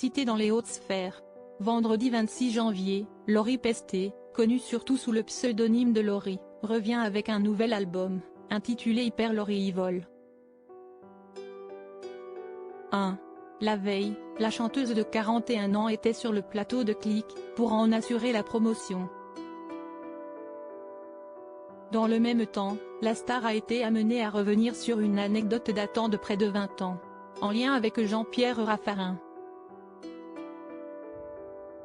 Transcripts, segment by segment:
cité dans les hautes sphères. Vendredi 26 janvier, Laurie Pesté, connue surtout sous le pseudonyme de Laurie, revient avec un nouvel album, intitulé Hyper Laurie Evil. 1. La veille, la chanteuse de 41 ans était sur le plateau de Click, pour en assurer la promotion. Dans le même temps, la star a été amenée à revenir sur une anecdote datant de près de 20 ans, en lien avec Jean-Pierre Raffarin.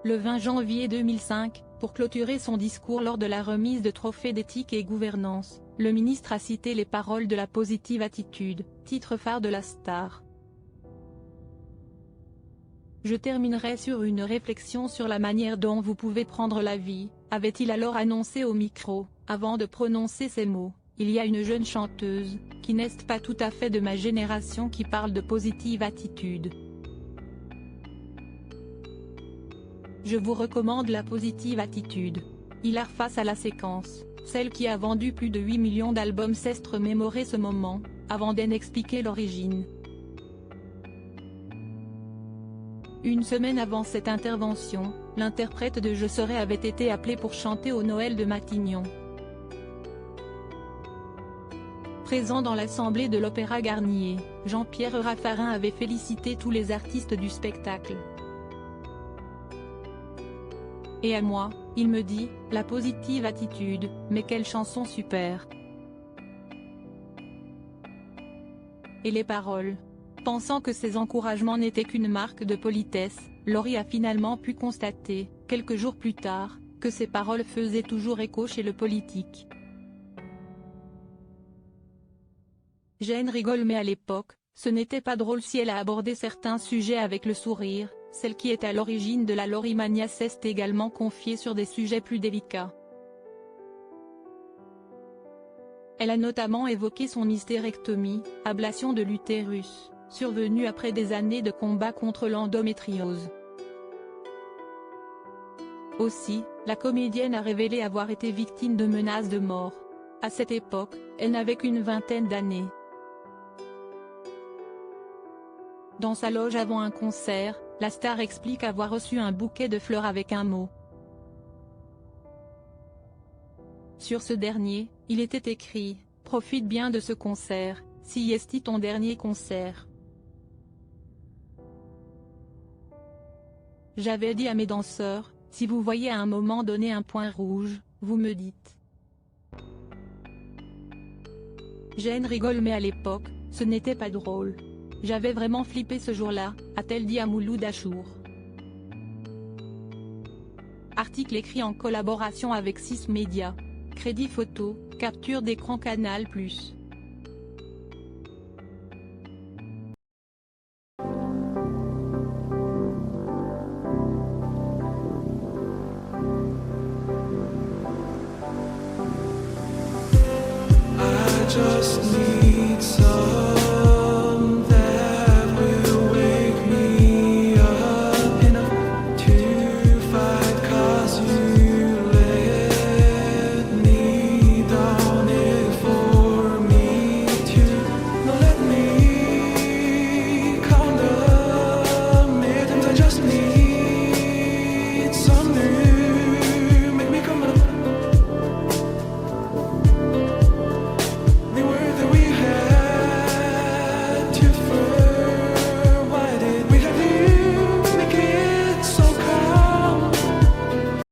Le 20 janvier 2005, pour clôturer son discours lors de la remise de trophées d'éthique et gouvernance, le ministre a cité les paroles de la positive attitude, titre phare de la star. Je terminerai sur une réflexion sur la manière dont vous pouvez prendre la vie, avait-il alors annoncé au micro, avant de prononcer ces mots. Il y a une jeune chanteuse, qui n'est pas tout à fait de ma génération qui parle de positive attitude. Je vous recommande la positive attitude. Hilar face à la séquence, celle qui a vendu plus de 8 millions d'albums cesse de remémorer ce moment, avant d'en expliquer l'origine. Une semaine avant cette intervention, l'interprète de Je serai avait été appelé pour chanter au Noël de Matignon. Présent dans l'assemblée de l'Opéra Garnier, Jean-Pierre Raffarin avait félicité tous les artistes du spectacle. Et à moi, il me dit, la positive attitude, mais quelle chanson super. Et les paroles. Pensant que ces encouragements n'étaient qu'une marque de politesse, Laurie a finalement pu constater, quelques jours plus tard, que ces paroles faisaient toujours écho chez le politique. Jane rigole mais à l'époque, ce n'était pas drôle si elle a abordé certains sujets avec le sourire, celle qui est à l'origine de la Laurie-mania s'est également confiée sur des sujets plus délicats. Elle a notamment évoqué son hystérectomie, ablation de l'utérus, survenue après des années de combat contre l'endométriose. Aussi, la comédienne a révélé avoir été victime de menaces de mort. À cette époque, elle n'avait qu'une vingtaine d'années. Dans sa loge avant un concert, la star explique avoir reçu un bouquet de fleurs avec un mot. Sur ce dernier, il était écrit « Profite bien de ce concert, si est ton dernier concert ». J'avais dit à mes danseurs, si vous voyez à un moment donné un point rouge, vous me dites. Jane rigole mais à l'époque, ce n'était pas drôle. J'avais vraiment flippé ce jour-là, a-t-elle dit à Mouloud Achour. Article écrit en collaboration avec 6 médias. Crédit photo, capture d'écran Canal+. I just need